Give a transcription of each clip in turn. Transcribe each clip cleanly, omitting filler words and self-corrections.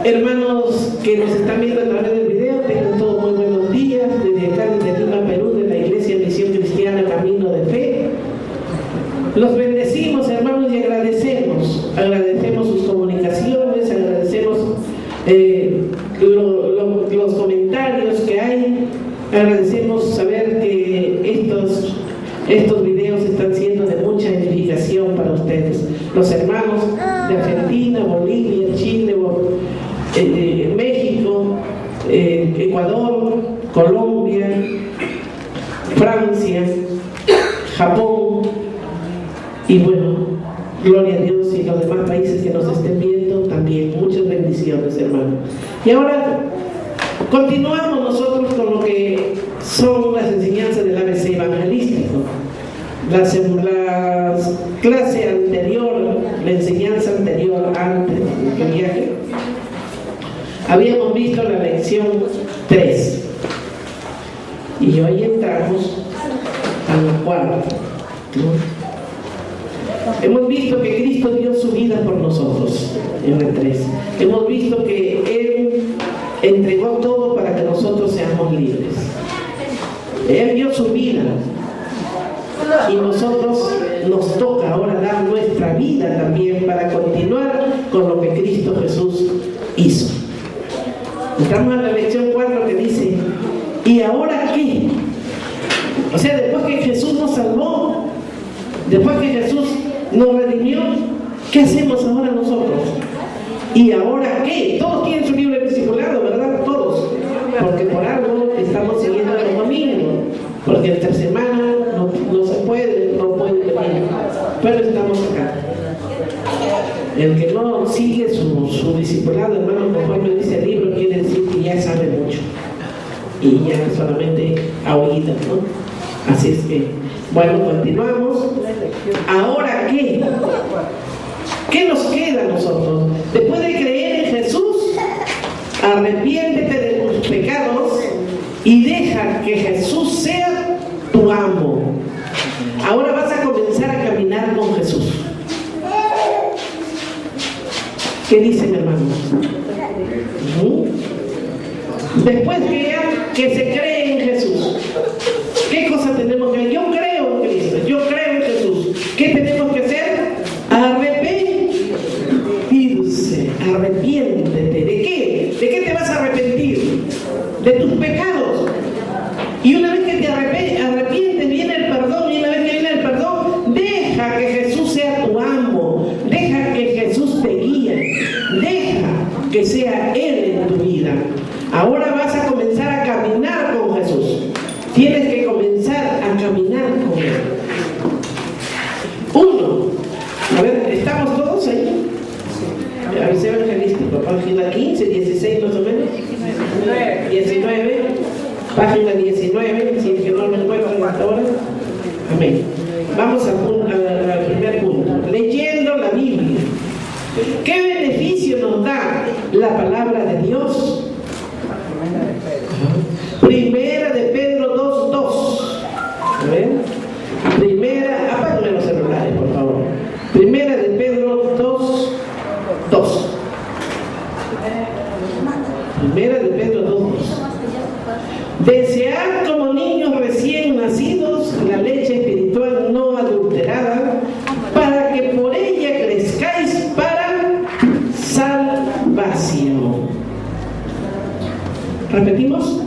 Hermanos que nos están viendo a través del video, tengan todos muy buenos días. Desde acá, desde Lima, Perú, de la Iglesia Misión Cristiana Camino de Fe. Los bendecimos, hermanos, y agradecemos. Agradecemos sus comunicaciones, agradecemos los comentarios que hay. Agradecemos saber que estos videos están siendo de mucha edificación para ustedes. Los hermanos de Argentina, Bolivia, Chile, México, Ecuador, Colombia, Francia, Japón, y bueno, gloria a Dios, y los demás países que nos estén viendo también. Muchas bendiciones, hermanos. Y ahora continuamos nosotros con lo que son las enseñanzas del ABC evangelístico. La clase anterior, la enseñanza anterior, antes del viaje, habíamos visto la lección 3. Y hoy entramos a la 4. ¿no? Hemos visto que Cristo dio su vida por nosotros en el 3. Hemos visto que Él entregó todo para que nosotros seamos libres. Él dio su vida y nosotros nos toca ahora dar nuestra vida también para continuar con lo que Cristo Jesús hizo. Estamos en la lección 4 que dice: ¿y ahora qué? O sea, después que Jesús nos salvó, después que Jesús nos redimió, ¿qué hacemos ahora nosotros? ¿Y ahora qué? Todos tienen su libro de discipulado, ¿verdad? Todos. Porque por algo estamos siguiendo los domingos. Porque esta semana no se puede, no puede venir. Pero estamos acá. El que no sigue su discipulado, hermano, conforme dice el libro, quiere decir que ya sabe mucho. Y ya solamente ha oído, ¿no? Así es que, bueno, continuamos. ¿Ahora qué? ¿Qué nos queda a nosotros? Después de creer en Jesús, arrepiéntete de tus pecados y deja que Jesús sea tu amo. Ahora vas a comenzar a caminar con Jesús. ¿Qué dicen, hermanos? Después que se cree en Jesús, ¿qué cosa tenemos que hacer? Yo creo en Cristo, yo creo en Jesús. ¿Qué tenemos que hacer? Arrepentirse. Arrepiéntete. ¿De qué? ¿De qué te vas a arrepentir? De tus pecados. Y una vez que te arrepientes, viene el perdón. Y una vez que viene el perdón, deja que Jesús sea tu amo. Deja que Jesús te guíe. Deja que sea Él en tu vida. Ahora vas a comenzar a caminar con Jesús. Tienes que comenzar a caminar con Él. 1. A ver, ¿estamos todos ahí? Aviso evangelístico, página 15, 16 más o menos. 19. Página 19, si es que no lo encuentran hasta ahora. Amén. Vamos al primer punto. Leyendo la Biblia. ¿Qué beneficio nos da la palabra de Dios? Primera de Pedro 2:2. A ver. Apágame los celulares, por favor. Primera de Pedro 2:2. Primera de Pedro 2:2. Desead como niños recién nacidos la leche espiritual no adulterada, para que por ella crezcáis para salvación. ¿Repetimos?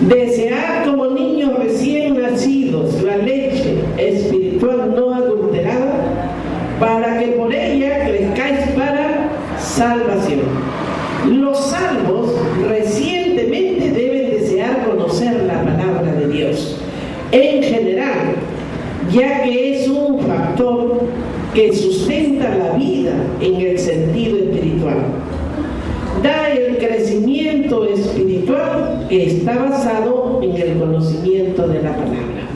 Desead como niños recién nacidos la leche espiritual no adulterada, para que por ella crezcáis para salvación. Los salvos recientemente deben desear conocer la palabra de Dios en general, ya que es un factor que sustenta la vida en el sentido espiritual. Da el crecimiento espiritual que está basado en el conocimiento de la palabra.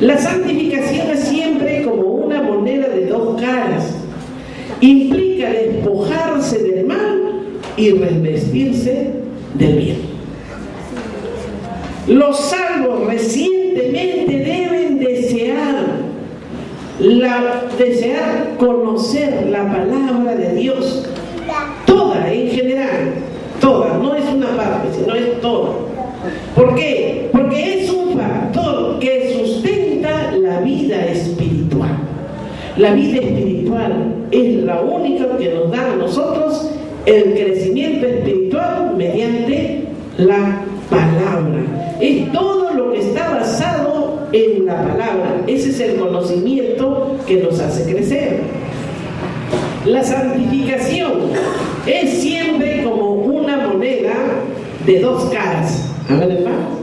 La santificación es siempre como una moneda de dos caras. Implica despojarse del mal y revestirse del bien. Los salvos recientemente deben desear conocer la palabra de Dios. Todo toda, en general, toda, no es una parte, sino es toda. ¿Por qué? Porque es un factor que sustenta la vida espiritual. La vida espiritual es la única que nos da a nosotros el crecimiento espiritual mediante la palabra. Es todo lo que está basado en la palabra. Ese es el conocimiento que nos hace crecer. La santificación es siempre como una moneda de dos caras. Amén, hermano.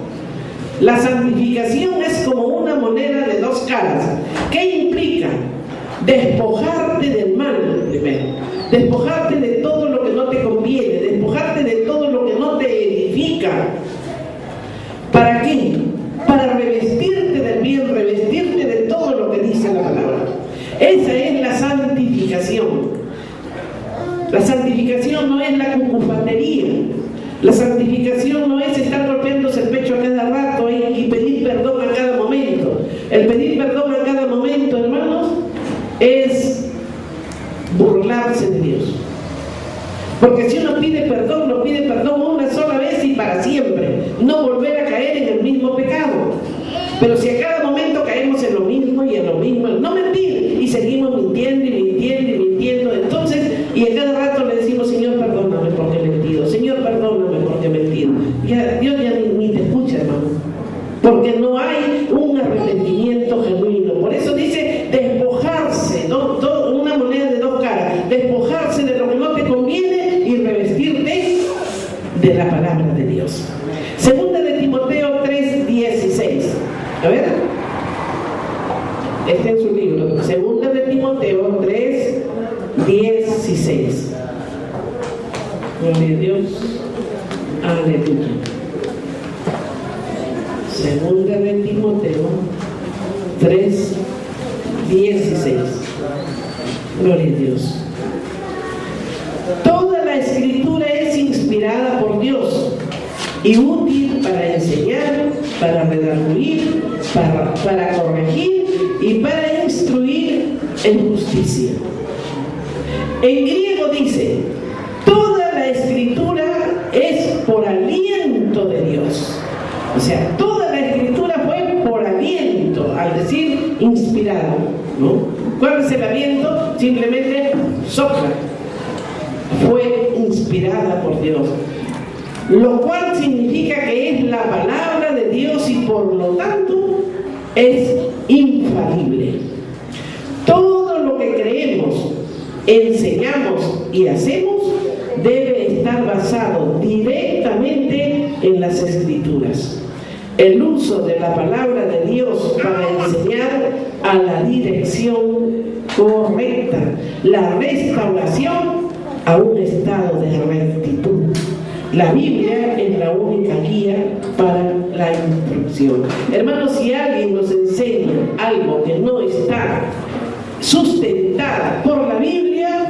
La santificación es como una moneda de dos caras. ¿Qué implica? Despojarte del mal primero, despojarte de todo lo que no te conviene, despojarte de todo lo que no te edifica. ¿Para qué? Para revestirte del bien, revestirte de todo lo que dice la palabra. Esa es la santificación. La santificación no es la cucufatería. La santificación no es estar golpeándose el pecho a cada rato y pedir perdón a cada momento. El pedir perdón a cada momento, hermanos, es burlarse de Dios. Porque si uno pide perdón, lo pide perdón una sola vez y para siempre, no volver a caer en el mismo pecado. Pero si a cada momento caemos en lo mismo y en lo mismo, no mentir, y seguimos mintiendo y mintiendo y mintiendo, entonces, y a cada rato le decimos: Señor, perdóname porque he mentido, Señor, perdóname porque he mentido. Ya, Dios ya ni te escucha, hermano, porque no hay un arrepentimiento genuino. Por eso dice despojarse, una moneda de dos caras, despojarse de lo que no te conviene y revestirte de la palabra de Dios. Segunda de Timoteo 3:16. A ver, está en su libro. Segunda de Timoteo 3:16. Gloria a Dios. Aleluya. Segunda de Timoteo 3:16. Gloria a Dios. Toda la escritura es inspirada por Dios y útil para enseñar, para redarguir, para corregir y para instruir en justicia. En griego dice: toda la escritura es por aliento de Dios. O sea, toda la escritura fue por aliento, al decir inspirado, ¿no? ¿Cuál es el aliento? Simplemente sopla. Fue inspirada por Dios, lo cual significa que es la palabra de Dios y por lo tanto es infalible. Todo lo que creemos, enseñamos y hacemos debe estar basado directamente en las Escrituras. El uso de la palabra de Dios para enseñar a la dirección correcta, la restauración a un estado de rectitud. La Biblia es la única guía para la instrucción. Hermanos, si alguien nos enseña algo que no está sustentada por la Biblia,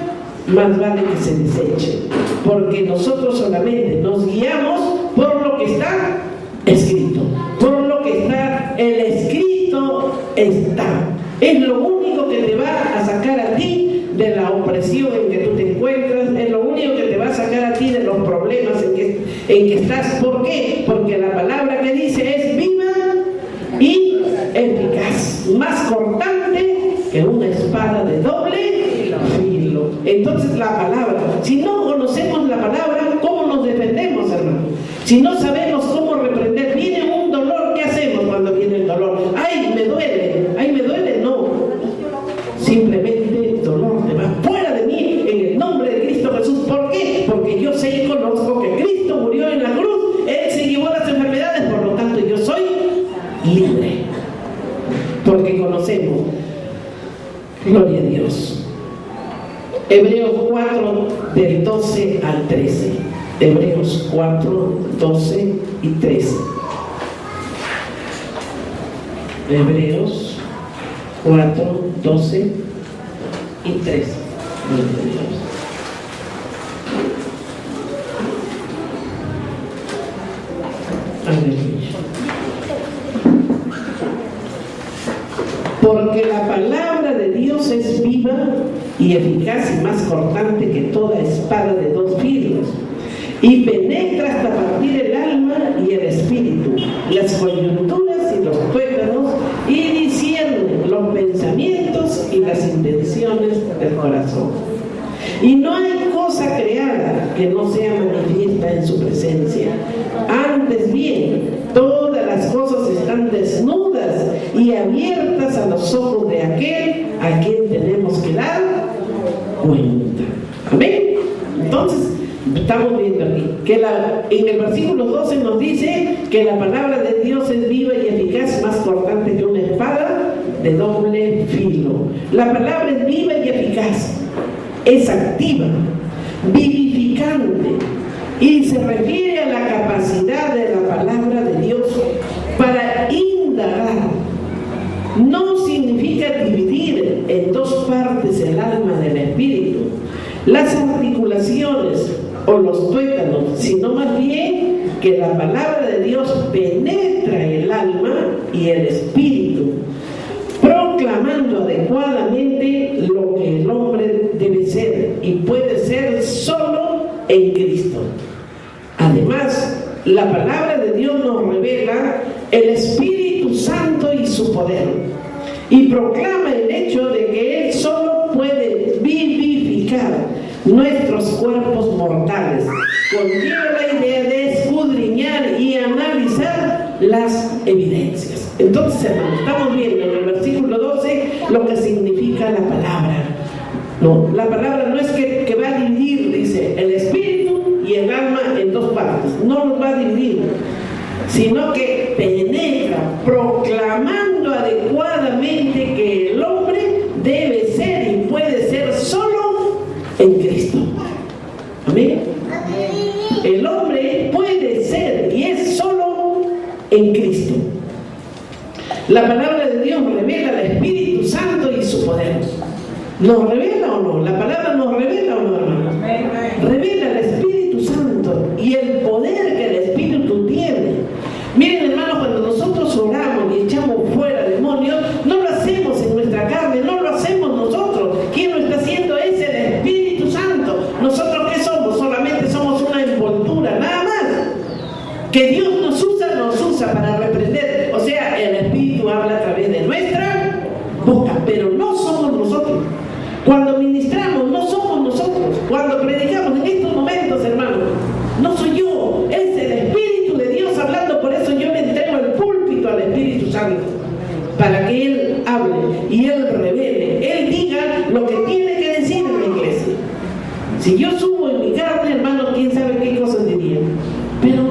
más vale que se deseche, porque nosotros solamente nos guiamos por lo que está escrito, por lo que está, el escrito está. Es lo único que te va a sacar a ti de la opresión en que tú te encuentras, es lo único que te va a sacar a ti de los problemas en que estás. ¿Por qué? Porque la palabra que dice es viva y eficaz, más cortante que una espada de doble filo. Entonces la palabra, si no conocemos la palabra, ¿cómo nos defendemos, hermano? Si no sabemos cómo reprender, viene un dolor, ¿qué hacemos cuando viene el dolor? ¡Ay, me duele! No, simplemente el dolor te va fuera de mí en el nombre de Cristo Jesús. ¿Por qué? Porque yo sé y conozco que Cristo murió en la cruz, Él se llevó las enfermedades, por lo tanto yo soy libre, porque conocemos. Gloria a Dios. Hebreos 4 del 12 al 13. Hebreos 4, 12 y 13. Hebreos 4, 12 y 13. Gloria a Dios. Aleluya. Porque la palabra de Dios es viva y eficaz y más cortante que toda espada de dos filos, y penetra hasta partir el alma y el espíritu, las coyunturas y los tuétanos, y discierne los pensamientos y las intenciones del corazón. Y no hay cosa creada que no sea manifiesta en su presencia. Antes bien, todas las cosas están desnudas y abiertas a los ojos de aquel a quien tenemos que dar cuenta. Amén. Entonces, estamos viendo aquí que en el versículo 12 nos dice que la palabra de Dios es viva y eficaz, más cortante que una espada de doble filo. La palabra es viva y eficaz, es activa, vivificante, y se refiere a la capacidad de la palabra de Dios para indagar. No significa dividir en dos partes el alma del espíritu, las articulaciones o los tuétanos, sino más bien que la palabra de Dios penetra el alma y el espíritu, proclamando adecuadamente lo que el hombre debe ser y puede ser solo en Cristo. Además, la palabra de Dios nos revela el Espíritu Santo y su poder, y proclama el hecho de que Él solo puede vivificar nuestros cuerpos mortales. Conlleva la idea de escudriñar y analizar las evidencias. Entonces, hermanos, estamos viendo en el versículo 12 lo que significa la palabra. No, la palabra no es que va a dividir, dice, el espíritu y el alma en dos partes. No los va a dividir, sino que penetra, proclamando adecuadamente que el hombre debe ser y puede ser solo en Cristo. Amén. El hombre puede ser y es solo en Cristo. La palabra de Dios revela al Espíritu Santo y su poder. ¿Nos revela o no? ¿La palabra nos revela o no, hermano? Revela al Espíritu Santo y el poder que el Espíritu tiene. Miren, hermanos, cuando nosotros oramos y echamos fuera demonios, no lo hacemos en nuestra carne, no lo hacemos nosotros. ¿Quién lo está haciendo? Es el Espíritu Santo. ¿Nosotros qué somos? Solamente somos una envoltura, nada más. Que Dios nos usa para reprender. O sea, el Espíritu habla a través de nuestra boca, pero no somos nosotros. Cuando ministramos, no somos nosotros. Cuando predicamos en estos momentos, hermanos, no soy yo, es el Espíritu de Dios hablando. Por eso yo le entrego el púlpito al Espíritu Santo, para que Él hable y Él revele, Él diga lo que tiene que decir en la iglesia. Si yo subo en mi carne, hermanos, quién sabe qué cosas diría, pero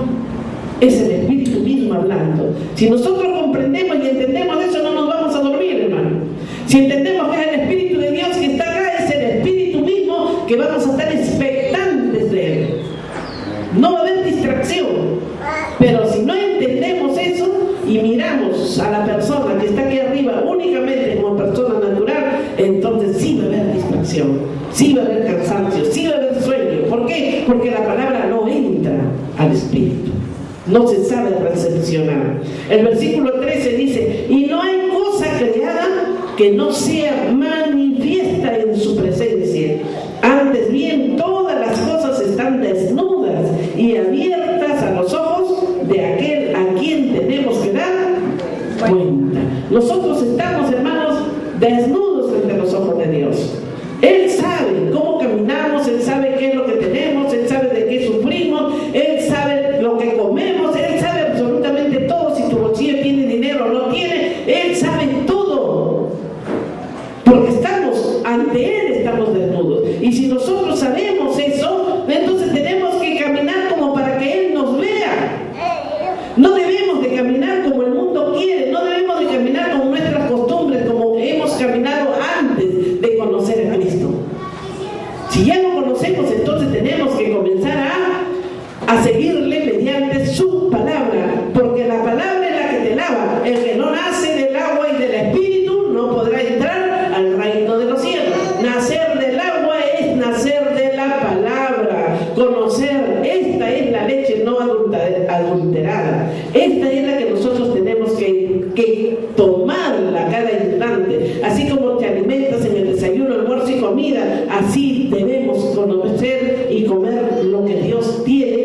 es el Espíritu mismo hablando. Si nosotros comprendemos y entendemos eso, no nos vamos a dormir, hermano. Si entendemos que es el Espíritu de Dios que está acá, es el Espíritu mismo que vamos a estar expectantes de Él. No va a haber distracción. Pero si no entendemos eso y miramos a la persona que está aquí arriba únicamente como persona natural, entonces sí va a haber distracción, sí va a haber cansancio, sí va a haber sueño. ¿Por qué? Porque la palabra no entra al espíritu, no se sabe recepcionar. El versículo 13 dice: y no hay cosa creada que no sea manifiesta en su presencia. Antes bien, todas las cosas están desnudas y abiertas a los ojos de aquel a quien tenemos que dar cuenta. Nosotros estamos, hermanos, desnudos frente a los ojos de Dios. Él sabe cómo caminamos, Él sabe qué es lo que tenemos, Él sabe de qué sufrimos, Él sabe lo que comemos, Él sabe absolutamente todo. Si tu bolsillo tiene dinero o no tiene, Él sabe todo. Porque estamos ante Él, estamos desnudos. Y si nosotros sabemos eso, entonces tenemos que caminar como para que Él nos vea. No debemos de caminar como el mundo quiere, no debemos de caminar con nuestras costumbres, como hemos caminado antes de conocer a Cristo. Si ya lo conocemos, entonces tenemos que comenzar a seguirle mediante su palabra, porque la palabra es la que te lava. El que no nace del agua y del Espíritu no podrá entrar al reino de los cielos. Nacer del agua es nacer de la palabra, conocer. Esta es la leche no adulterada. Esta es la que nosotros tenemos que tomarla cada instante. Así como te alimentas en el desayuno, almuerzo y comida, así debemos conocer y comer lo que Dios tiene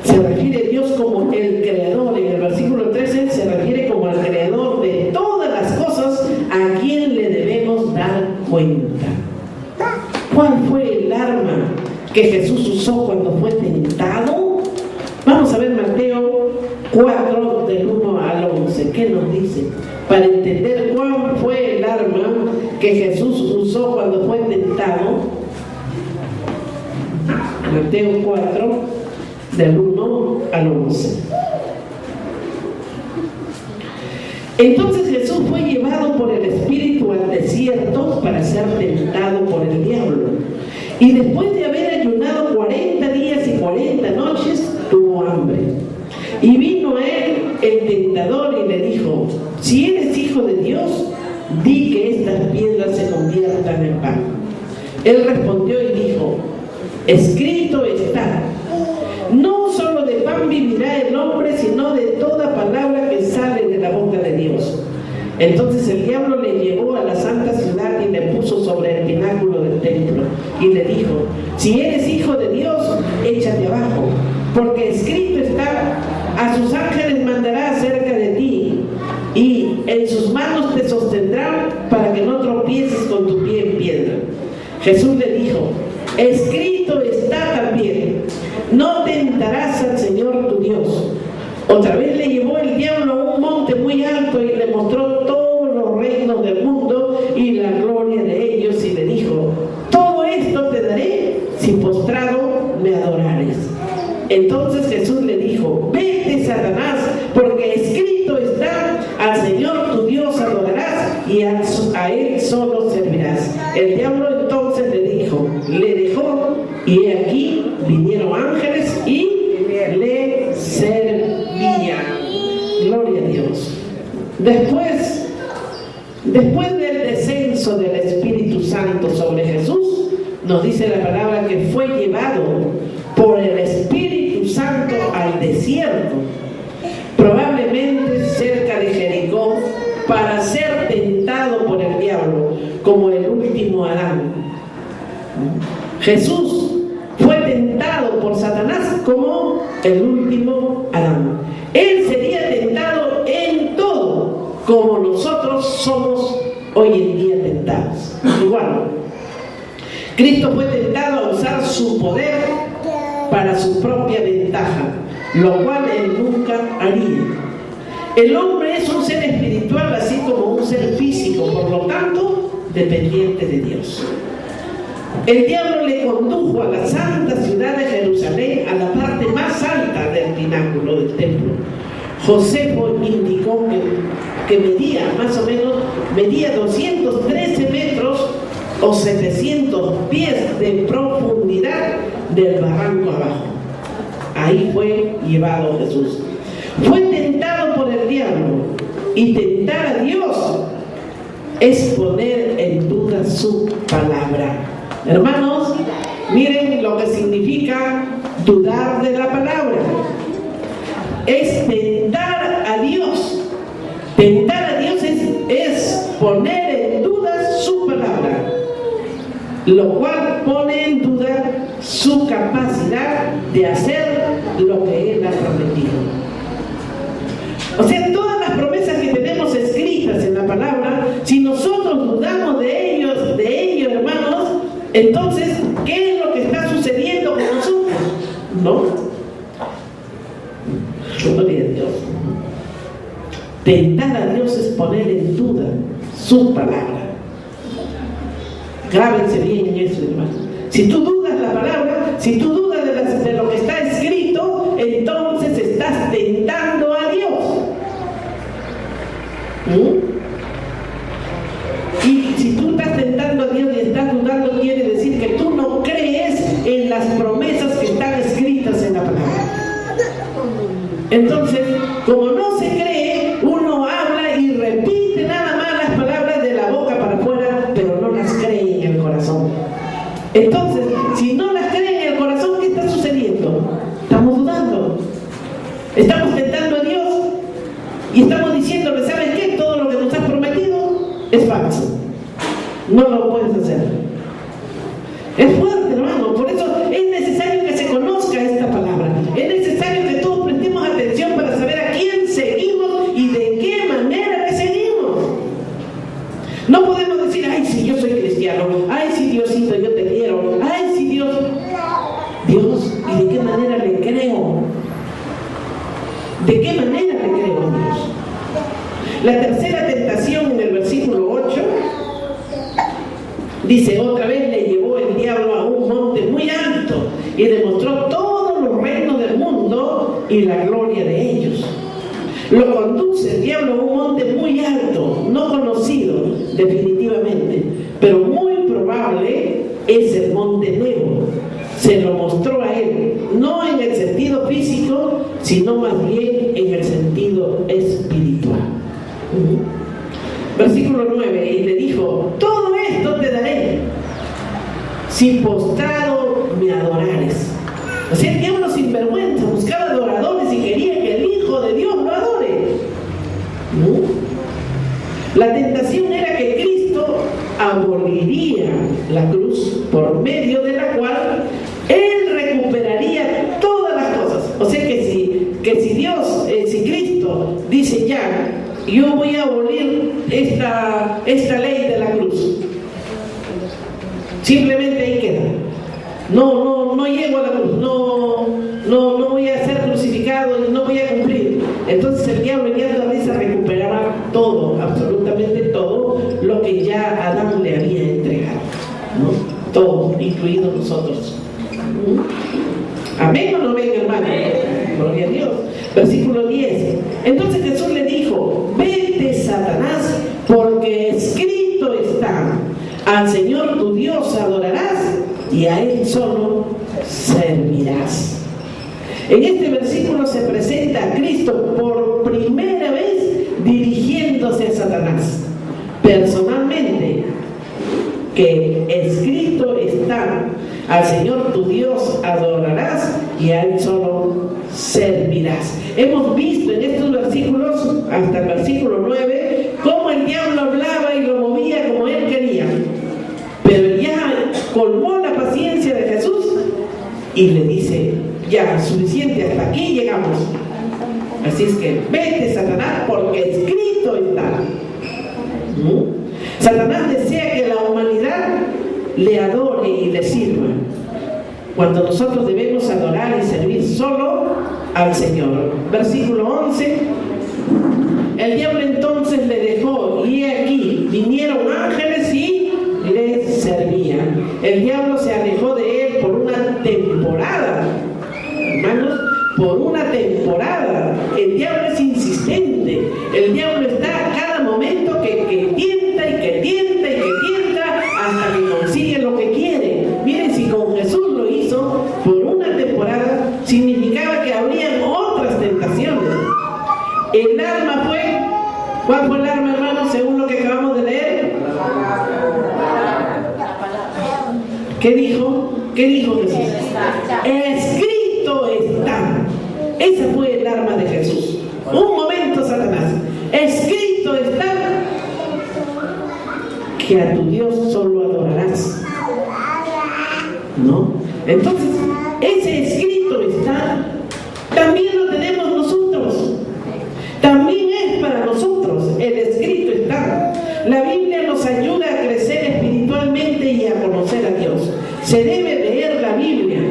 se refiere a Dios como el creador. En el versículo 13 se refiere como el creador de todas las cosas a quien le debemos dar cuenta. ¿Cuál fue el arma que Jesús usó cuando fue tentado? Vamos a ver Mateo 4 del 1 al 11. ¿Qué nos dice? Para entender cuál fue el arma que Jesús usó cuando fue tentado. Mateo 4 del 1 al 11. Entonces Jesús fue llevado por el Espíritu al desierto para ser tentado por el diablo. Y después de haber ayunado 40 días y 40 noches, tuvo hambre. Y vino a él el tentador y le dijo: si eres hijo de Dios, di que estas piedras se conviertan en pan. Él respondió y dijo: escrito está, no solo de pan vivirá el hombre, sino de toda palabra que sale de la boca de Dios. Entonces el diablo le llevó a la santa ciudad y le puso sobre el pináculo del templo y le dijo: si eres hijo de Dios, échate abajo, porque escrito está: a sus ángeles mandará acerca de ti, y en sus manos te sostendrán para que no tropieces con tu pie en piedra. Jesús le dijo: escrito está también, no tentarás al Señor tu Dios. Otra vez le llevó el diablo a un monte muy alto y le mostró todos los reinos del mundo y la gloria de ellos, y le dijo: todo esto te daré si postrado me adorares. Entonces Jesús le dijo: vete, Satanás, porque escrito está: al Señor tu Dios adorarás y a él solo servirás. El diablo entonces le dejó, y he aquí vinieron ángeles y le servían. Gloria a Dios. Después del descenso del Espíritu Santo sobre Jesús, nos dice la palabra que fue llevado por el Espíritu Santo al desierto, probablemente cerca de Jericó, para ser tentado por el diablo como el último Adán. Jesús fue tentado por Satanás como el último Adán. Él sería tentado en todo, como nosotros somos hoy en día tentados. Igual, Cristo fue tentado a usar su poder para su propia ventaja, lo cual él nunca haría. El hombre es un ser espiritual así como un ser físico, por lo tanto, dependiente de Dios. El diablo le condujo a la santa ciudad de Jerusalén, a la parte más alta del pináculo del templo. Josefo indicó que medía más o menos 213 metros o 700 pies de profundidad del barranco abajo. Ahí fue llevado Jesús. Fue tentado por el diablo, y tentar a Dios es poner en duda su palabra. Hermanos, miren lo que significa dudar de la palabra. Es tentar a Dios. Tentar a Dios es poner en duda su palabra, lo cual pone en duda su capacidad de hacer lo que Él ha prometido. O sea, todas las promesas que tenemos escritas en la palabra, si nosotros dudamos de ello, hermanos, entonces, ¿qué es lo que está sucediendo con nosotros? ¿No? Gloria a Dios. Tentar a Dios es poner en duda su palabra. Grábense bien en eso, hermanos. Si tú dudas la palabra, si tú dudas de lo que está escrito, entonces estás tentando a Dios. Y si tú estás tentando a Dios y estás dudando, quiere decir que tú no crees en las promesas que están escritas en la palabra. Entonces, como no se cree, uno habla y repite nada más las palabras de la boca para afuera, pero no las cree en el corazón. Entonces, si no las cree en el corazón, ¿qué está sucediendo? Estamos dudando. Estamos tentando a Dios y estamos diciéndole: ¿sabes qué? Todo lo que nos has prometido es falso. No lo puedes hacer. Es fuerte, hermano. Por eso es necesario que se conozca esta palabra. Es Dios, ¿y de qué manera le creo? ¿De qué manera le creo a Dios? La tercera tentación en el versículo 8 dice: otra vez le llevó el diablo a un monte muy alto y demostró todos los reinos del mundo y la gloria de ellos. Lo conduce el diablo a un monte muy alto, no conocido definitivamente, pero muy probable es el monte Nebo. Se lo mostró a él, no en el sentido físico, sino más bien en el sentido espiritual. Versículo 9: y le dijo: todo esto te daré si postrado me adorares. O sea, el diablo sin vergüenza buscaba adoradores y quería que el Hijo de Dios lo adore. La tentación era que Cristo aboliría la cruz, por medio de la cual Él recuperaría todas las cosas. O sea que si Dios, si Cristo dice: ya, yo voy a abolir esta ley de la cruz, simplemente ahí queda. No llego a la cruz, no voy a ser crucificado y no voy a cumplir. Entonces el diablo ya se recuperaba todo, absolutamente todo lo que ya Adán le había entregado, ¿no? Todo, incluidos nosotros. ¿Amén o no ven, hermano? Gloria a Dios. Versículo 10: entonces Jesús le dijo: vete, Satanás, porque escrito está: al Señor tu Dios adorarás y a Él solo servirás. En este versículo se presenta a Cristo por primera vez dirigiéndose a Satanás personalmente, que escrito está: al Señor tu Dios adorarás y a Él solo servirás. Hemos visto en estos versículos, hasta el versículo 9, cómo el diablo hablaba y lo movía como él quería, pero ya colmó la paciencia de Jesús y le dice: ya, suficiente, hasta aquí llegamos. Así es que vete, Satanás, porque escrito está. Satanás desea que la humanidad le adore y le sirva, cuando nosotros debemos adorar y servir solo al Señor. Versículo 11: el diablo entonces le dejó, y he aquí vinieron ángeles y le servían. El diablo se alejó de él por una temporada, hermanos, por una temporada. El diablo es insistente. El diablo está a cada momento que tienta y que tienta y que tienta hasta que consigue lo que quiere. Miren, si con Jesús lo hizo por una temporada, significaba que habrían otras tentaciones. El arma fue, ¿cuál fue el arma, hermanos, según lo que acabamos de leer? ¿Qué dijo? ¿Qué dijo Jesús? Escrito está. Esa fue el arma de Jesús. Un momento, Satanás. Escrito está que a tu Dios solo adorarás. ¿No? Entonces, ese escrito está, también lo tenemos nosotros. También es para nosotros. El escrito está. La Biblia nos ayuda a crecer espiritualmente y a conocer a Dios. Se debe leer la Biblia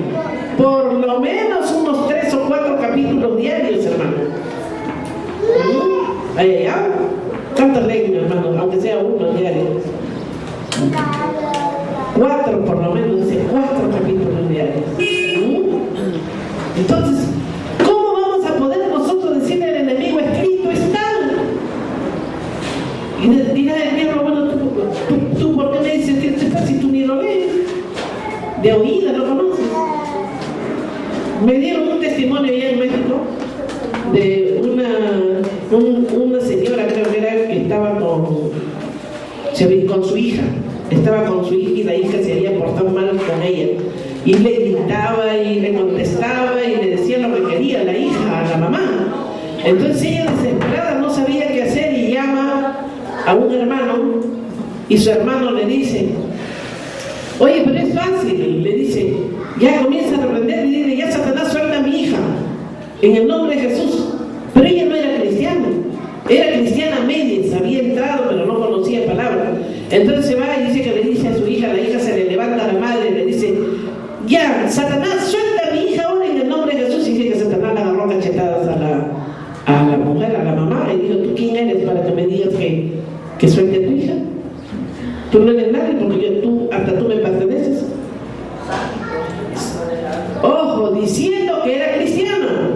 por lo menos unos 3 o 4 capítulos diarios, hermano. ¿Cuántos leen, hermano? Aunque sea uno diario. 4 por lo menos, 4 capítulos diarios. Entonces, ¿cómo vamos a poder nosotros decirle al enemigo: escrito está? Y dirá el diablo: bueno, ¿tú por qué me dices que está si tú ni lo lees? De oída lo conoces. Me dieron un testimonio allá en México de una señora, creo que era, que estaba con su hija. Estaba con su hija y la hija se había portado mal con ella. Y le gritaba y le contestaba y le decía lo que quería la hija a la mamá. Entonces ella, desesperada, no sabía qué hacer y llama a un hermano y su hermano le dice: oye, pero es fácil. Le dice: ya comienza a reprender y dice: ya, Satanás, suelta a mi hija en el nombre de Jesús. Pero ella no era cristiana, era cristiana a medias, había entrado pero no conocía palabra. Entonces se va y dice que le dice a su hija, la hija se le levanta a la madre y le dice: ya, Satanás, suelta tiempo diciendo que era cristiana.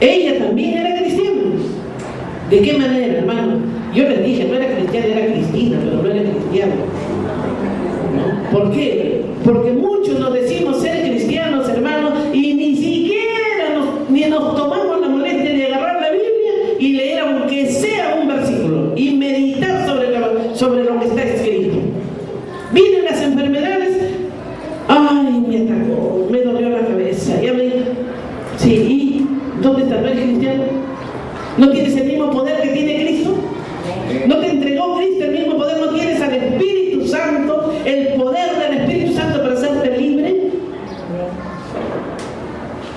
Ella también era cristiana. ¿De qué manera, hermano? Yo les dije, no era cristiana, era Cristina, pero no era cristiana. ¿No? ¿Por qué? Porque muchos nos decimos ser cristianos, hermanos, y ni siquiera nos tomamos la molestia de agarrar la Biblia y leer aunque sea un versículo y meditar sobre lo que está escrito. Vienen las enfermedades, ay, me atacó, me dolió la cabeza, sí, ¿y dónde está? ¿No eres cristiano? ¿No tienes el mismo poder que tiene Cristo? ¿No te entregó Cristo el mismo poder? ¿No tienes al Espíritu Santo, el poder del Espíritu Santo para hacerte libre?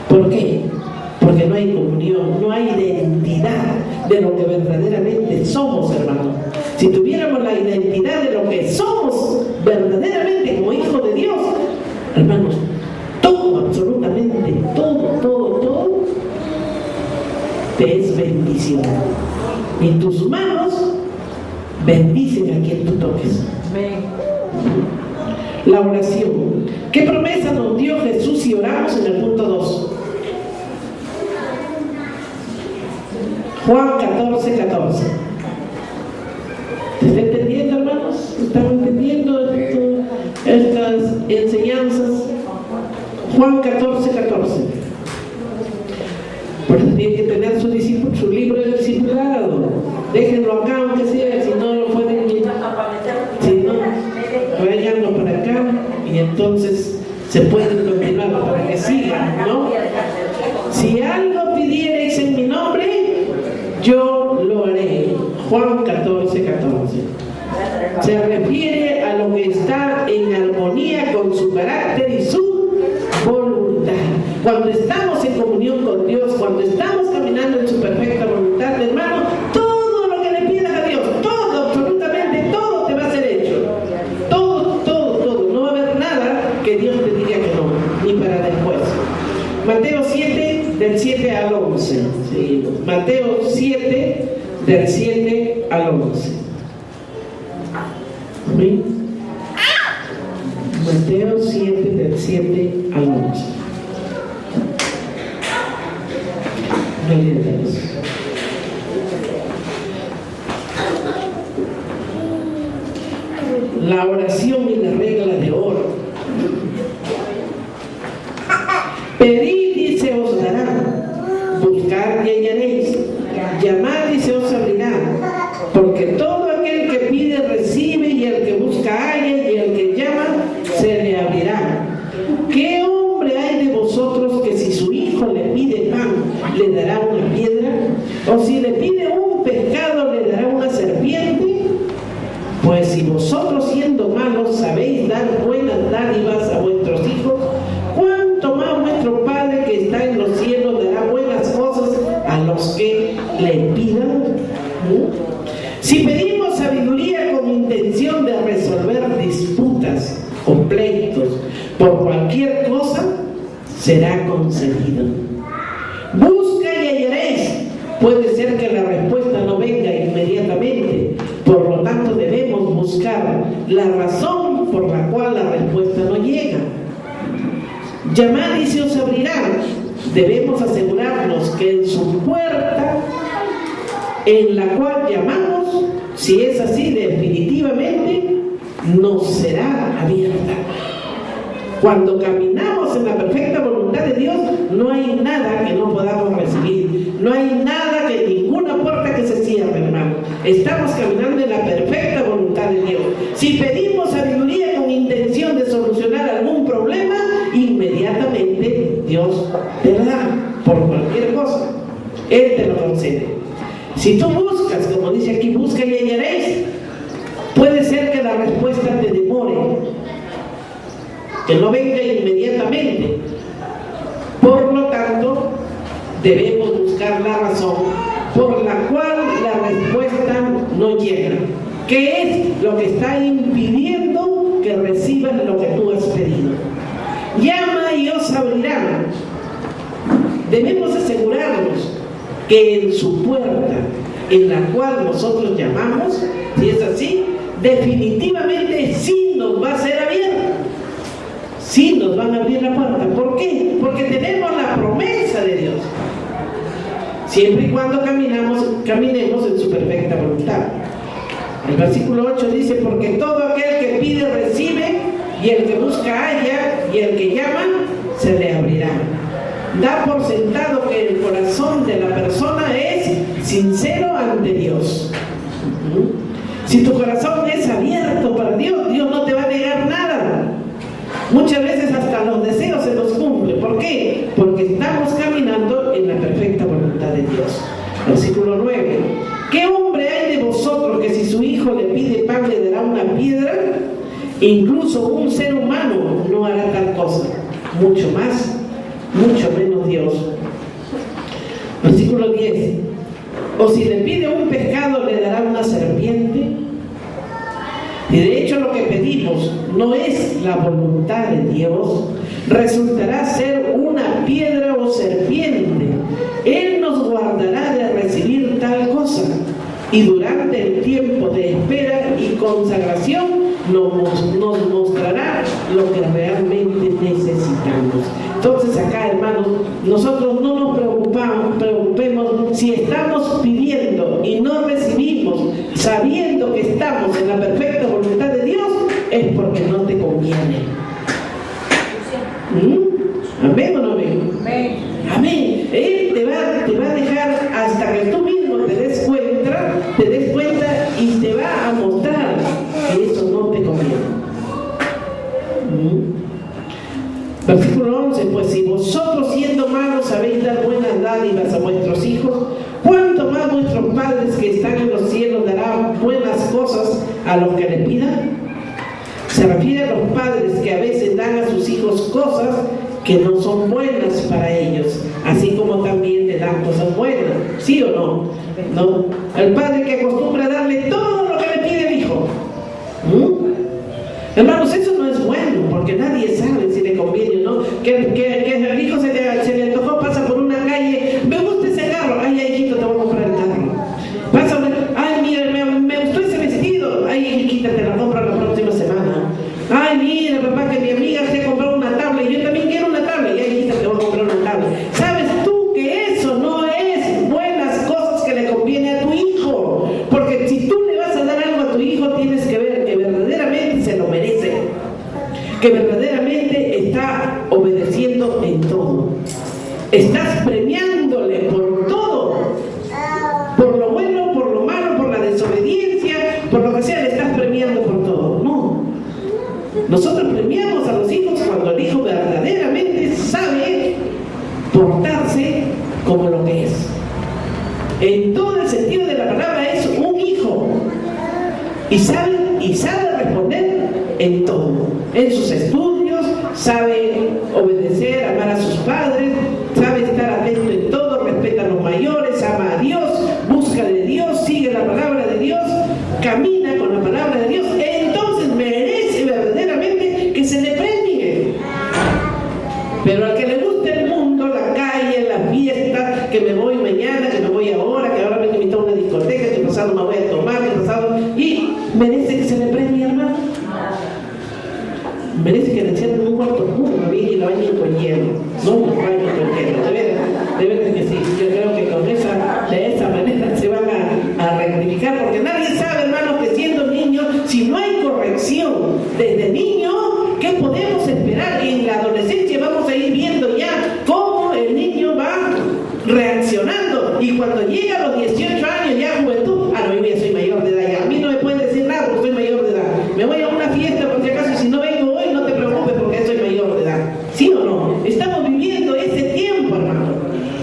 ¿Por qué? Porque no hay comunión, no hay identidad de lo que verdaderamente somos, hermanos. Si tuviéramos la identidad de lo que somos verdaderamente como hijos de Dios, hermanos, todo, absolutamente todo te es bendición. Y tus manos bendicen a quien tú toques. La oración. ¿Qué promesa nos dio Jesús si oramos en el punto 2? Juan 14:14. ¿Se está entendiendo, hermanos? ¿Están entendiendo estas enseñanzas? Juan 14:14. Por eso tiene que tener su libro de discipulado. Déjenlo acá, aunque sea, si no lo pueden ir. Si no, tráiganlo para acá y entonces se pueden continuar para que sigan, ¿no? Si algo pidiereis en mi nombre, yo lo haré. Juan 14:14. Se refiere a lo que está en armonía con su carácter y su voluntad. Cuando estamos en comunión con Dios, cuando estamos caminando en su perfecta voluntad, hermano, todo lo que le pidas a Dios, todo, absolutamente todo te va a ser hecho. Todo. No va a haber nada que Dios te diga que no, ni para después. Mateo 7, del 7 al 11. Sí, Mateo 7, del 7 al 11. ¿Sí? Mateo 7, del 7 al 11. La oración y la regla de oro. Pedid y se os dará, buscad y hallaréis, llamad y se os abrirá, porque todo aquel que pide recibe, y el que busca halla, y el que llama se le abrirá. ¿Qué hombre hay de vosotros que si su hijo le pide pan, le dará una piedra? ¿O si le pide un pescado, le dará una serpiente? Pues si vosotros, siendo malos, sabéis dar buenas dádivas a vuestros hijos, ¿cuánto más vuestro Padre que está en los cielos dará buenas cosas a los que le pidan? Si pedimos sabiduría con intención de resolver disputas o pleitos por cualquier cosa, será concedido. Busca y hallaréis. Puede ser que la respuesta no venga inmediatamente, por lo tanto debemos buscar la razón por la cual la respuesta no llega. Llamad y se os abrirá. Debemos asegurarnos que en su puerta en la cual llamamos, si es así, definitivamente nos será abierta. Cuando caminamos en la perfecta voluntad de Dios, no hay nada que no podamos recibir. No hay nada, que ninguna puerta que se cierre, hermano. Estamos caminando en la perfecta voluntad de Dios. Si pedimos sabiduría con intención de solucionar algún problema, inmediatamente Dios te la da por cualquier cosa. Él te lo concede. Si tú buscas, como dice aquí, busca y hallaréis, puede ser que la respuesta te demore, que no venga inmediatamente. Por lo tanto, debemos buscar la razón por la cual la respuesta no llega. ¿Qué es lo que está impidiendo que recibas lo que tú has pedido? Llama y os abrirá. Debemos asegurarnos que en su puerta, en la cual nosotros llamamos, si es así, definitivamente sí nos va a ser abierta. Sí, nos van a abrir la puerta. ¿Por qué? Porque tenemos la promesa de Dios. Siempre y cuando caminemos en su perfecta voluntad. El versículo 8 dice: porque todo aquel que pide recibe, y el que busca halla, y el que llama se le abrirá. Da por sentado que el corazón de la persona es sincero ante Dios. Si tu corazón es abierto para Dios, Dios no te va a negar nada. Muchas veces hasta los deseos se nos cumplen. ¿Por qué? Porque estamos caminando en la perfecta voluntad de Dios. Versículo 9. ¿Qué hombre hay de vosotros que si su hijo le pide pan le dará una piedra? Incluso un ser humano no hará tal cosa. Mucho más, mucho menos Dios. Versículo 10. O si le pide un pescado le dará una serpiente. Y de hecho lo que pedimos no es la voluntad de Dios, resultará ser una piedra o serpiente. Él nos guardará de recibir tal cosa, y durante el tiempo de espera y consagración nos mostrará lo que realmente necesitamos. Entonces acá, hermanos, nosotros no nos preocupemos si estamos pidiendo y no recibimos, sabiendo que estamos en la perfecta voluntad de Dios, es porque no te conviene. ¿Amén o no amén? Amén. Él te va a dejar hasta que tú mismo te des cuenta y te va a mostrar que eso no te conviene. Versículo 11. Pues si vosotros siendo malos sabéis dar buenas dádivas a vuestros hijos, ¿cuánto más vuestros padres que están en los cielos darán buenas cosas a los que le pidan? Se refiere a los padres que a veces dan a sus hijos cosas que no son buenas para ellos, así como también le dan cosas buenas. ¿Sí o no? ¿No? El padre que acostumbra a darle todo lo que le pide el hijo. Hermanos, eso no es bueno, porque nadie sabe si le conviene o no. Que el hijo se le antojó, pasa por una calle, me gusta ese carro, ay, hijito, te voy a comprar el carro. Pasa, ay, mira, me gustó ese vestido, ay, hijita, te la compro la próxima semana. Ay, mira, papá, que mi amiga se ha comprado una tablet, y yo también quiero una tablet, y ay, hijita, te voy a comprar una tablet. ¿Sabes tú que eso no es buenas cosas que le conviene a tu hijo? Porque si tú le vas a dar algo a tu hijo, tienes que ver que verdaderamente se lo merece, que verdaderamente está obedeciendo en todo. Estás premiándole por todo, por lo bueno, por lo malo, por la desobediencia, por lo que sea, le estás premiando por todo. No, nosotros premiamos a los hijos cuando el hijo verdaderamente sabe portarse como lo que es. En todo el sentido de la palabra es un hijo, y sabe responder en todo, en sus estudios, sabe obedecer, amar a sus padres, sabe estar atento en todo, respeta a los mayores, ama a Dios, busca de Dios, sigue la palabra de Dios, camina con la palabra de Dios. Entonces merece verdaderamente que se le premie. Pero al que le gusta el mundo, la calle, la fiesta, que me voy mañana, que me voy ahora, que ahora me he invitado a una discoteca, que pasado me voy a tomar, que pasado, y merece que se le premie, hermano. Merece que le encierren un cuarto oscuro y la bañen con hielo. No un baño con hielo. De veras que sí. Yo creo que de esa manera se van a rectificar, porque nadie sabe, hermanos, que siendo niños, si no hay corrección desde niño, ¿qué podemos esperar? En la adolescencia vamos a ir viendo ya cómo el niño va reaccionando, y cuando llega a los 18 años, ya juventud, no, yo ya soy mayor de edad, ya. A mí no me pueden decir nada porque soy mayor de edad. Me voy a una fiesta por si acaso, y si no vengo hoy, no te preocupes porque soy mayor de edad. ¿Sí o no? Estamos viviendo ese tiempo, hermano.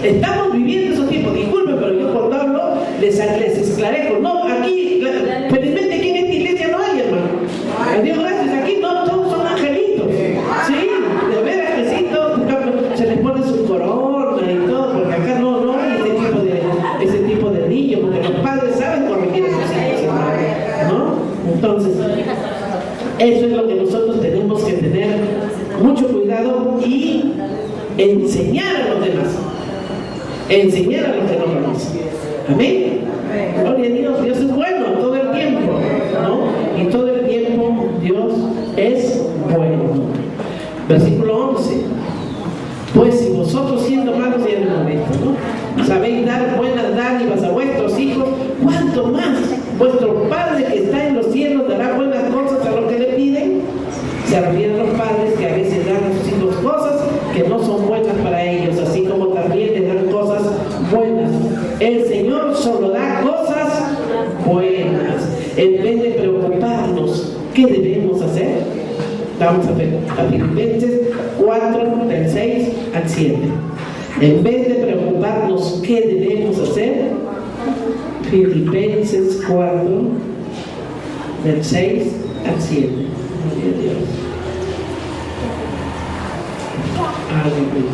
Estamos viviendo esos tiempos. Disculpen, pero yo por darlo les esclarezco. No, aquí, felizmente aquí en esta iglesia no hay, hermano. A Dios gracias, aquí no, todos son angelitos. Sí, de veras que sí, todos se les pone su corona y todo, porque acá no hay ese tipo de niños, porque los padres saben corregir a sus hijos, hermano, ¿no? Entonces, eso es lo que nosotros tenemos que tener mucho cuidado y enseñar a los demás. Enseñar a los que no conocen. Amén. Gloria a Dios. Dios es bueno todo el tiempo, ¿no? Y todo el tiempo Dios es bueno. Versículo Pues si vosotros siendo malos, ya no lo visto, ¿no? Sabéis dar buenas dádivas a vuestros hijos, ¿cuánto más vuestro Padre que está en los cielos dará buenas cosas a los que le piden? Se refieren a los padres que a veces dan a sus hijos cosas que no son buenas para ellos, así como también les dan cosas buenas. El Señor solo da cosas buenas. En vez de preocuparnos, ¿qué debemos hacer? Vamos a ver a Filipenses 4, del 6 al 7. En vez de preocuparnos, ¿qué debemos hacer? Filipenses 4, del 6 al 7. Aleluya.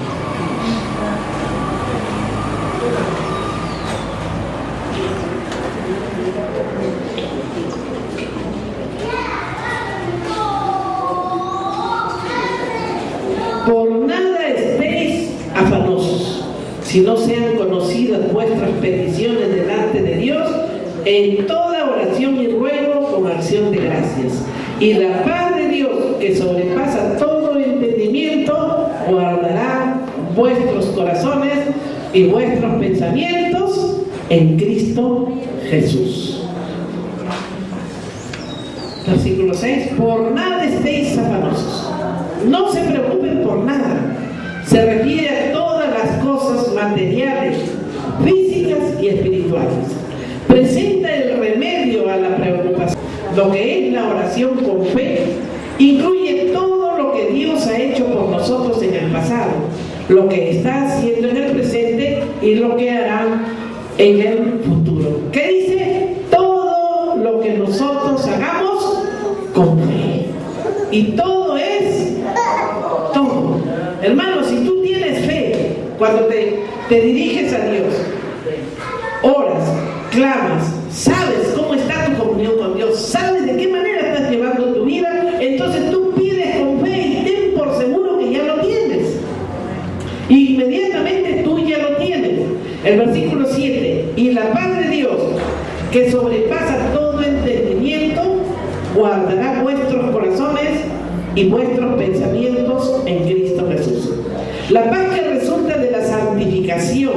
Por nada estéis afanosos, si no sean conocidas vuestras peticiones delante de Dios, en toda oración y ruego con acción de gracias. Y la paz de Dios, que sobrepasa todo entendimiento, guardará vuestros corazones y vuestros pensamientos en Cristo Jesús. Versículo 6. Por nada estéis afanosos. No se preocupen por nada. Se refiere a todas las cosas materiales, físicas y espirituales. Presenta el remedio a la preocupación. Lo que es la oración con fe incluye todo lo que Dios ha hecho por nosotros en el pasado, lo que está haciendo en el presente y lo que hará en el futuro. ¿Qué dice? Todo lo que nosotros hagamos con fe. Y todo es todo. Hermano, si tú tienes fe, cuando te diriges a Dios, oras, clamas, sabes cómo está tu comunión con Dios, sabes de qué manera estás llevando tu vida, entonces tú pides con fe y ten por seguro que ya lo tienes. Y inmediatamente tú ya lo tienes. El versículo 7. Y la paz de Dios, que sobrepasa todo entendimiento, guardará vuestros corazones y vuestros pensamientos en Cristo Jesús. La paz que resulta de la santificación,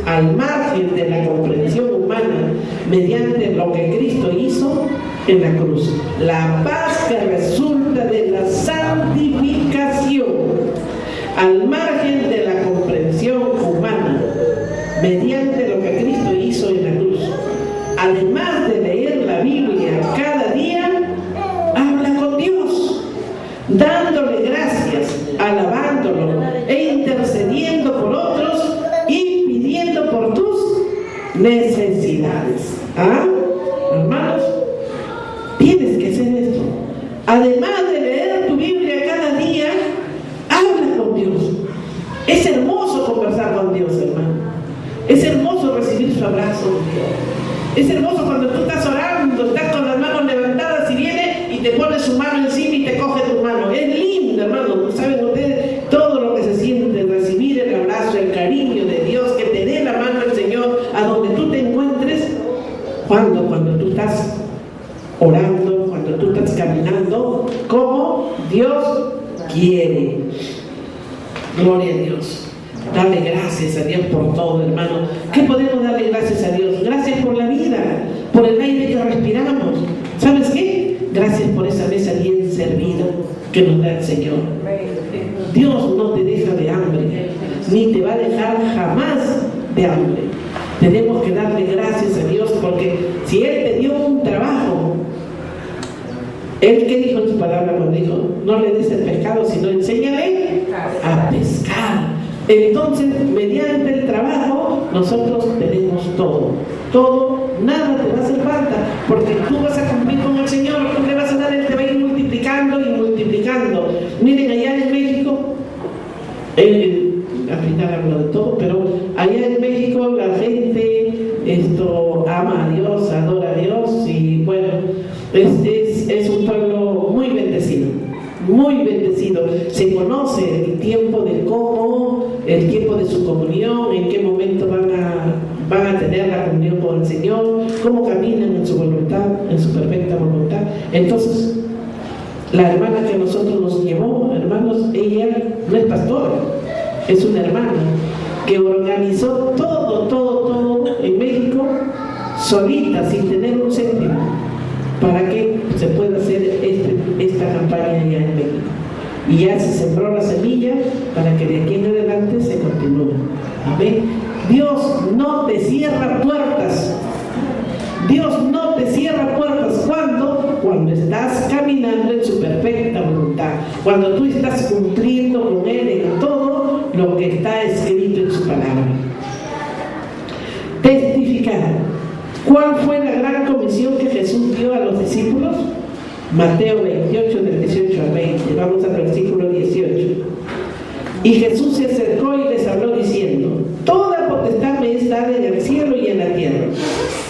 al margen de la comprensión humana, mediante lo que Cristo hizo en la cruz. La paz que resulta de la santificación, al margen de la comprensión humana, mediante lo que Cristo hizo en la cruz. Además de leer la Biblia cada día, habla con Dios, dándole gracias, alabándolo e intercediendo por otros y pidiendo por tus necesidades. ¿Ah? Hermanos, tienes que hacer esto. Además de leer tu Biblia cada día, habla con Dios. Es hermoso conversar con Dios, hermano. Es hermoso recibir su abrazo. Es hermoso cuando tú estás orando, estás con las manos levantadas y viene y te pone su mano encima y te coge tu mano. Es lindo, hermano. ¿Saben ustedes todo lo que se siente recibir el abrazo, el cariño de Dios, que te dé la mano el Señor a donde tú te encuentres? Cuando tú estás orando, cuando tú estás caminando, como Dios quiere. Gloria a Dios. Dale gracias a Dios por todo, hermano. ¿Qué podemos darle gracias a Dios? Gracias por la vida, por el aire que respiramos. ¿Sabes qué? Gracias por esa mesa bien servida que nos da el Señor. Dios no te deja de hambre, ni te va a dejar jamás de hambre. Tenemos que darle gracias a Dios, porque si Él te dio un trabajo, Él, ¿qué dijo en su palabra cuando dijo? No le des el pescado, sino enséñale a pescar. Entonces, mediante el trabajo, nosotros tenemos todo. Todo, nada te va a hacer falta, porque tú vas a cumplir con el Señor, tú le vas a dar, Él te va a ir multiplicando y multiplicando. Miren, allá en México, al final hablo de todo, pero allá en México la gente ama a Dios, adora a Dios, y bueno, es un pueblo muy bendecido. Muy bendecido. Se conoce el tiempo de cómo, el tiempo de su comunión, en qué momento van a tener la comunión con el Señor, cómo caminan en su voluntad, en su perfecta voluntad. Entonces, la hermana que a nosotros nos llevó, hermanos, ella no es pastora, es una hermana que organizó todo en México, solita, sin tener un céntimo, para que se pueda hacer esta campaña allá en México. Y ya se sembró la semilla para que de aquí en adelante se continúe. Amén. Dios no te cierra puertas. Dios no te cierra puertas. ¿Cuándo? Cuando estás caminando en su perfecta voluntad. Cuando tú estás cumpliendo con Él en todo lo que está escrito en su palabra. Testificar. ¿Cuál fue la gran comisión que Jesús dio a los discípulos? Mateo 28, del 18 al 20. Vamos al versículo 18. Y Jesús se acercó y les habló diciendo: toda potestad me es dada en el cielo y en la tierra.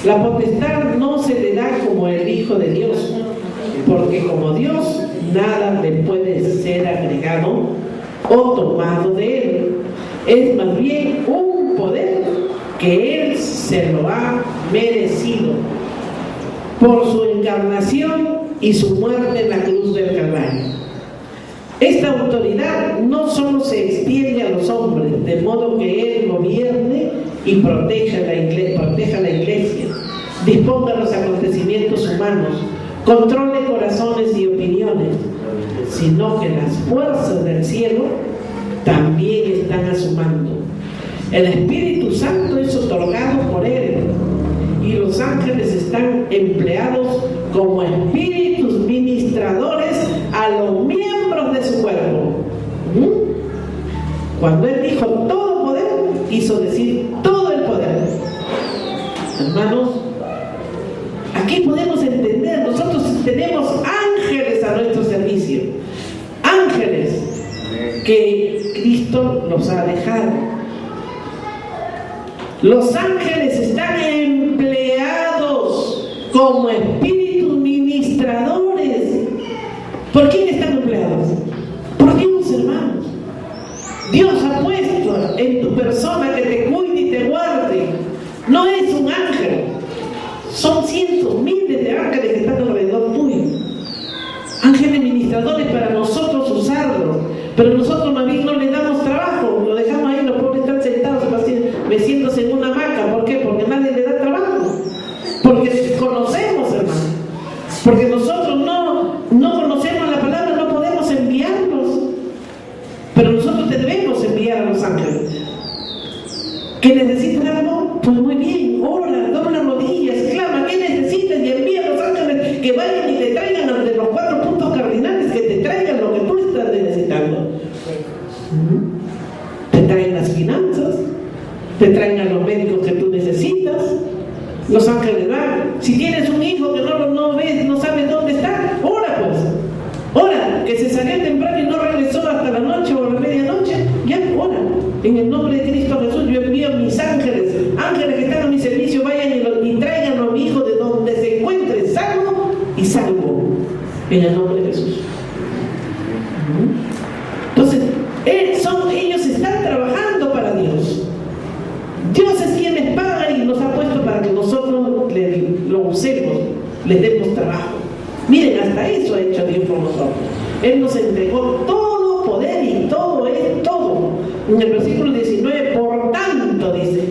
La potestad no se le da como el Hijo de Dios, porque como Dios nada le puede ser agregado o tomado de Él. Es más bien un poder que Él se lo ha merecido por su encarnación y su muerte en la cruz del Calvario. Esta autoridad no solo se extiende a los hombres, de modo que Él gobierne y proteja la iglesia, disponga los acontecimientos humanos, controle corazones y opiniones, sino que las fuerzas del cielo también están a su mando. El Espíritu Santo es otorgado por Él y los ángeles están empleados como espíritus ministradores a los miembros de su cuerpo. Cuando Él dijo todo poder, quiso decir todo el poder. Hermanos, aquí podemos entender, nosotros tenemos ángeles a nuestro servicio, ángeles que Cristo nos ha dejado. Los ángeles están empleados como espíritus ministradores. ¿Por quién están empleados? Por Dios, hermanos. Dios ha puesto en tu persona que te cuide y te guarde. No es un ángel, son cientos, miles de ángeles que están alrededor tuyo. Ángeles ministradores para nosotros usarlos, pero nosotros más bien no les damos trabajo, lo dejamos ahí, los pobres están sentados meciéndose en una hamaca. ¿Por qué? Porque nadie le da trabajo, porque conocemos, hermano, porque nosotros no conocemos la palabra, no podemos enviarlos, pero nosotros te debemos enviar a los ángeles. ¿Qué necesitas algo? Pues muy bien, ora, dobla rodillas, clama, ¿qué necesitas? Y envía a los ángeles que vayan y te traigan ante los 4 puntos cardinales, que te traigan lo que tú estás necesitando. Te traen las finanzas, te traen a los médicos que tú necesitas. Los ángeles van. Si tienes un hijo que no ves, no sabes dónde está, ora pues. Ora, que se salió temprano y no regresó hasta la noche o la medianoche, ya ora. En el nombre de Cristo Jesús yo envío a mis ángeles que están a mi servicio, vayan y traigan a mi hijo de donde se encuentre, salvo y salvo, en el nombre de Jesús. Entonces, ellos están trabajando para Dios. Dios es quien les paga y nos ha puesto para que nosotros lo usemos, les demos trabajo. Miren, hasta eso ha hecho Dios por nosotros. Él nos entregó todo poder y todo es todo. En el versículo 19, por tanto, dice: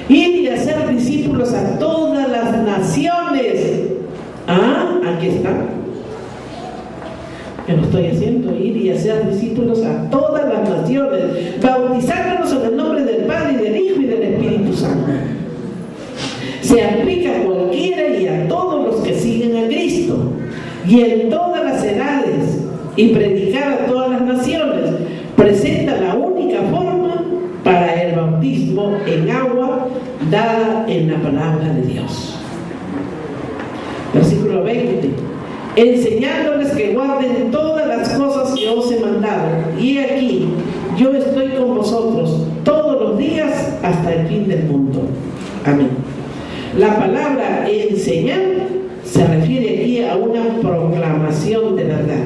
ir y hacer discípulos a todas las naciones. Aquí está. ¿Qué lo estoy haciendo? Ir y hacer discípulos a todas las naciones, bautizándolos en el nombre del Padre y del Hijo y del Espíritu Santo. Se aplica a cualquiera y a todos los que siguen a Cristo, y en todas las edades, y predicar a todas las naciones. Presenta la única forma para el bautismo en agua dada en la palabra de Dios. Versículo 20: enseñándoles que guarden todas las cosas que os he mandado, y aquí yo estoy con vosotros todos los días hasta el fin del mundo. Amén. La palabra enseñar se refiere aquí a una proclamación de verdad,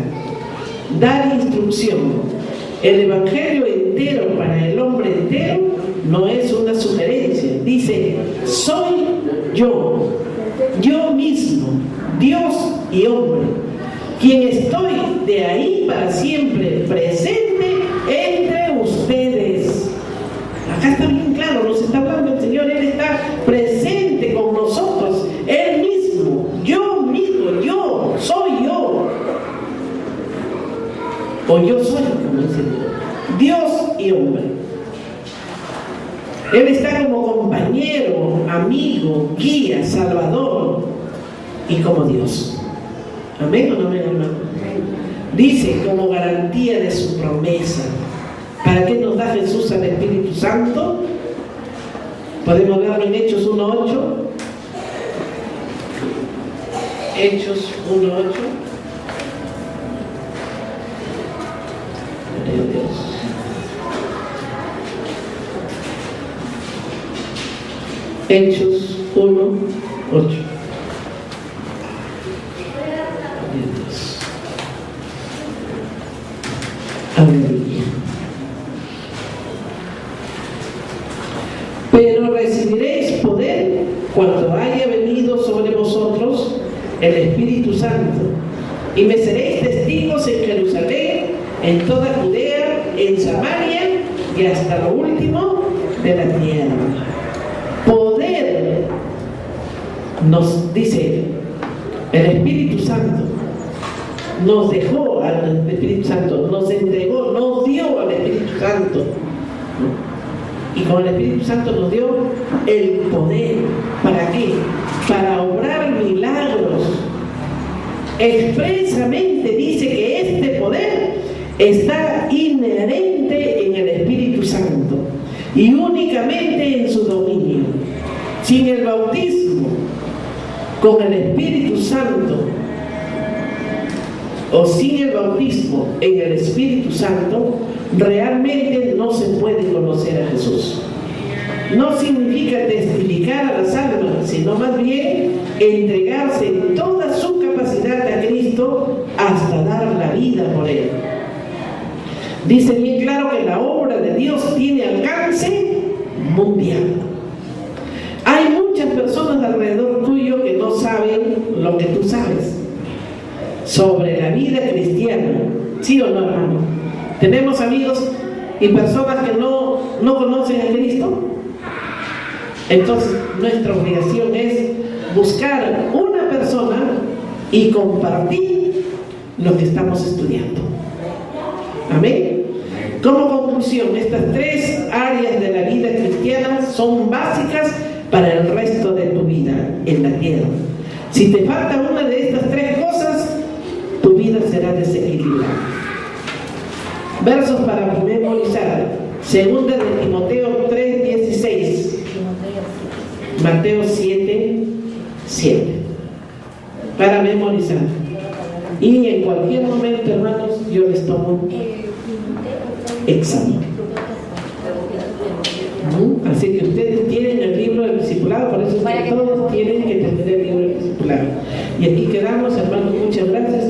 dar instrucción. El evangelio entero para el hombre entero no es una sugerencia. Dice: soy yo mismo, Dios y hombre, quien estoy de ahí para siempre presente entre ustedes. Él está como compañero, amigo, guía, salvador y como Dios. ¿Amén o no amén, hermano? Dice como garantía de su promesa. ¿Para qué nos da Jesús al Espíritu Santo? Podemos verlo en Hechos 1:8. Hechos 1:8. Gloria a Dios. Hechos 1:8. Aleluya. Pero recibiréis poder cuando haya venido sobre vosotros el Espíritu Santo, y me seréis testigos en Jerusalén, en toda Judea, en Samaria y hasta lo último de la tierra. Poder, nos dice el Espíritu Santo, nos dejó al Espíritu Santo, nos entregó, nos dio al Espíritu Santo. Y con el Espíritu Santo nos dio el poder. ¿Para qué? Para obrar milagros. Expresamente dice que este poder está inherente en el Espíritu Santo y únicamente en su dominio. Sin el bautismo con el Espíritu Santo o sin el bautismo en el Espíritu Santo, realmente no se puede conocer a Jesús. No significa testificar a las almas, sino más bien entregarse en toda su capacidad a Cristo hasta dar la vida por Él. Dice bien claro que la obra de Dios tiene alcance mundial. Hay muchas personas alrededor tuyo que no saben lo que tú sabes sobre la vida cristiana. ¿Sí o no, hermano? Tenemos amigos y personas que no conocen a Cristo. Entonces nuestra obligación es buscar una persona y compartir lo que estamos estudiando. Amén. Como conclusión, estas tres áreas de la vida cristiana son básicas para el resto de tu vida en la tierra. Si te falta una de estas tres cosas, tu vida será desequilibrada. Versos para memorizar. Segunda de Timoteo 3:16. Mateo 7:7. Para memorizar. Y en cualquier momento, hermanos, yo les tomo examen. Así que ustedes tienen el libro del discipulado, por eso es que todos tienen que tener el libro del discipulado. Y aquí quedamos, hermanos, muchas gracias.